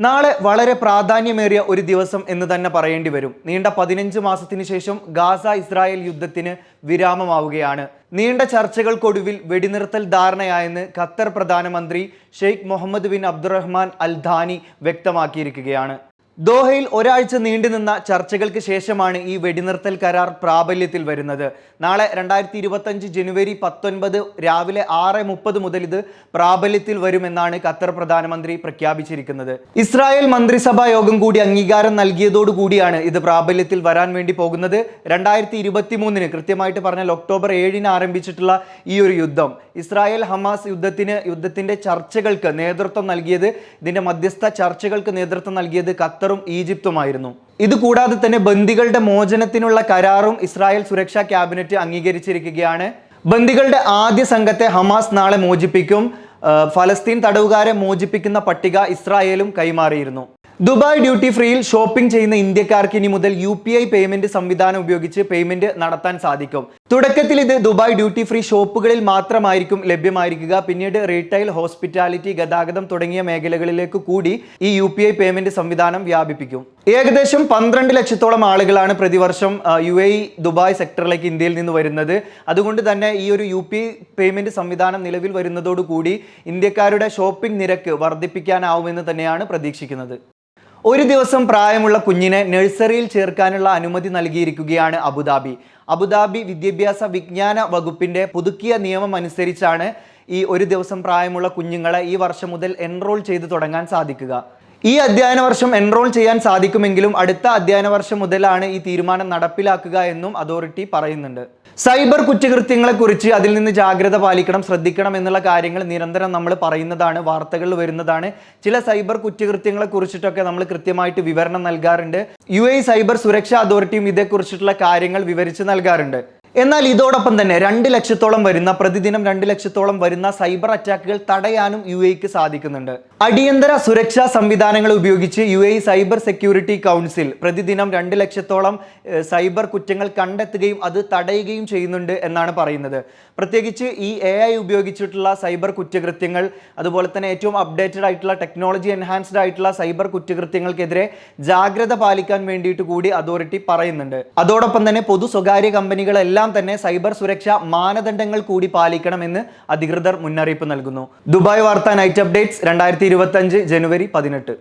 നാളെ വളരെ പ്രാധാന്യമേറിയ ഒരു ദിവസം എന്ന് തന്നെ പറയേണ്ടി വരും. നീണ്ട 15 മാസത്തിന് ശേഷം ഗാസ ഇസ്രായേൽ യുദ്ധത്തിന് വിരാമമാവുകയാണ്. നീണ്ട ചർച്ചകൾക്കൊടുവിൽ വെടിനിർത്തൽ ധാരണയായെന്ന് ഖത്തർ പ്രധാനമന്ത്രി ഷെയ്ഖ് മുഹമ്മദ് ബിൻ അബ്ദുറഹ്മാൻ അൽ ഥാനി വ്യക്തമാക്കിയിരിക്കുകയാണ്. ദോഹയിൽ ഒരാഴ്ച നീണ്ടുനിന്ന ചർച്ചകൾക്ക് ശേഷമാണ് ഈ വെടിനിർത്തൽ കരാർ പ്രാബല്യത്തിൽ വരുന്നത്. നാളെ 2025 ജനുവരി 19 രാവിലെ 6:30 മുതൽ ഇത് പ്രാബല്യത്തിൽ വരുമെന്നാണ് ഖത്തർ പ്രധാനമന്ത്രി പ്രഖ്യാപിച്ചിരിക്കുന്നത്. ഇസ്രായേൽ മന്ത്രിസഭാ യോഗം കൂടി അംഗീകാരം നൽകിയതോടുകൂടിയാണ് ഇത് പ്രാബല്യത്തിൽ വരാൻ വേണ്ടി പോകുന്നത്. 2023 കൃത്യമായിട്ട് പറഞ്ഞാൽ ഒക്ടോബർ 7 ആരംഭിച്ചിട്ടുള്ള ഈ ഒരു യുദ്ധം, ഇസ്രായേൽ ഹമാസ് യുദ്ധത്തിന്റെ ചർച്ചകൾക്ക് നേതൃത്വം നൽകിയത്, ഇതിന്റെ മധ്യസ്ഥ ചർച്ചകൾക്ക് നേതൃത്വം നൽകിയത് ഖത്തറും ഈജിപ്തുമായിരുന്നു. ഇതുകൂടാതെ തന്നെ ബന്ദികളുടെ മോചനത്തിനുള്ള കരാറും ഇസ്രായേൽ സുരക്ഷാ ക്യാബിനറ്റ് അംഗീകരിച്ചിരിക്കുകയാണ്. ബന്ദികളുടെ ആദ്യ സംഘത്തെ ഹമാസ് നാളെ മോചിപ്പിക്കും. ഫലസ്തീൻ തടവുകാരെ മോചിപ്പിക്കുന്ന പട്ടിക ഇസ്രായേലും കൈമാറിയിരുന്നു. ദുബായ് ഡ്യൂട്ടി ഫ്രീയിൽ ഷോപ്പിംഗ് ചെയ്യുന്ന ഇന്ത്യക്കാർക്ക് ഇനി മുതൽ UPI പേയ്മെന്റ് സംവിധാനം ഉപയോഗിച്ച് പേയ്മെന്റ് നടത്താൻ സാധിക്കും. തുടക്കത്തിൽ ഇത് ദുബായ് ഡ്യൂട്ടി ഫ്രീ ഷോപ്പുകളിൽ മാത്രമായിരിക്കും ലഭ്യമായിരിക്കുക. പിന്നീട് റീറ്റെയിൽ, ഹോസ്പിറ്റാലിറ്റി, ഗതാഗതം തുടങ്ങിയ മേഖലകളിലേക്ക് കൂടി ഈ UPI പേയ്മെന്റ് സംവിധാനം വ്യാപിപ്പിക്കും. ഏകദേശം 12 ലക്ഷത്തോളം ആളുകളാണ് പ്രതിവർഷം UAE ദുബായ് സെക്ടറിലേക്ക് ഇന്ത്യയിൽ നിന്ന് വരുന്നത്. അതുകൊണ്ട് തന്നെ ഈ ഒരു UPI പേയ്മെന്റ് സംവിധാനം നിലവിൽ വരുന്നതോടുകൂടി ഇന്ത്യക്കാരുടെ ഷോപ്പിംഗ് നിരക്ക് വർദ്ധിപ്പിക്കാനാവുമെന്ന് തന്നെയാണ് പ്രതീക്ഷിക്കുന്നത്. ഒരു ദിവസം പ്രായമുള്ള കുഞ്ഞിനെ നഴ്സറിയിൽ ചേർക്കാനുള്ള അനുമതി നൽകിയിരിക്കുകയാണ് അബുദാബി വിദ്യാഭ്യാസ വിജ്ഞാന വകുപ്പിന്റെ പുതുക്കിയ നിയമം അനുസരിച്ചാണ് ഈ ഒരു ദിവസം പ്രായമുള്ള കുഞ്ഞുങ്ങളെ ഈ വർഷം മുതൽ എൻറോൾ ചെയ്തു തുടങ്ങാൻ സാധിക്കുക. ഈ അധ്യയന വർഷം എൻറോൾ ചെയ്യാൻ സാധിക്കുമെങ്കിലും അടുത്ത അധ്യയന വർഷം മുതലാണ് ഈ തീരുമാനം നടപ്പിലാക്കുക എന്നും അതോറിറ്റി പറയുന്നുണ്ട്. സൈബർ കുറ്റകൃത്യങ്ങളെക്കുറിച്ച് അതിൽ നിന്ന് ജാഗ്രത പാലിക്കണം, ശ്രദ്ധിക്കണം എന്നുള്ള കാര്യങ്ങൾ നിരന്തരം നമ്മൾ പറയുന്നതാണ്, വാർത്തകളിൽ വരുന്നതാണ്. ചില സൈബർ കുറ്റകൃത്യങ്ങളെ കുറിച്ചിട്ടൊക്കെ നമ്മൾ കൃത്യമായിട്ട് വിവരണം നൽകാറുണ്ട്. UAE സൈബർ സുരക്ഷാ അതോറിറ്റിയും ഇതേക്കുറിച്ചിട്ടുള്ള കാര്യങ്ങൾ വിവരിച്ച് നൽകാറുണ്ട്. എന്നാൽ ഇതോടൊപ്പം തന്നെ പ്രതിദിനം 2 ലക്ഷത്തോളം വരുന്ന സൈബർ അറ്റാക്കുകൾ തടയാനും UAEക്ക് സാധിക്കുന്നുണ്ട്. അടിയന്തര സുരക്ഷാ സംവിധാനങ്ങൾ ഉപയോഗിച്ച് UAE സൈബർ സെക്യൂരിറ്റി കൗൺസിൽ പ്രതിദിനം 2 ലക്ഷത്തോളം സൈബർ കുറ്റങ്ങൾ കണ്ടെത്തുകയും അത് തടയുകയും ചെയ്യുന്നുണ്ട് എന്നാണ് പറയുന്നത്. പ്രത്യേകിച്ച് ഈ AI ഉപയോഗിച്ചിട്ടുള്ള സൈബർ കുറ്റകൃത്യങ്ങൾ, അതുപോലെ തന്നെ ഏറ്റവും അപ്ഡേറ്റഡ് ആയിട്ടുള്ള ടെക്നോളജി എൻഹാൻസ്ഡ് ആയിട്ടുള്ള സൈബർ കുറ്റകൃത്യങ്ങൾക്കെതിരെ ജാഗ്രത പാലിക്കാൻ വേണ്ടിയിട്ട് കൂടി അതോറിറ്റി പറയുന്നുണ്ട്. അതോടൊപ്പം തന്നെ പൊതു സ്വകാര്യ കമ്പനികളെല്ലാം തന്നെ സൈബർ സുരക്ഷാ മാനദണ്ഡങ്ങൾ കൂടി പാലിക്കണമെന്ന് അധികൃതർ മുന്നറിയിപ്പ് നൽകുന്നു. ദുബായ് വാർത്ത നൈറ്റ് അപ്ഡേറ്റ്സ് 2025 ജനുവരി 18.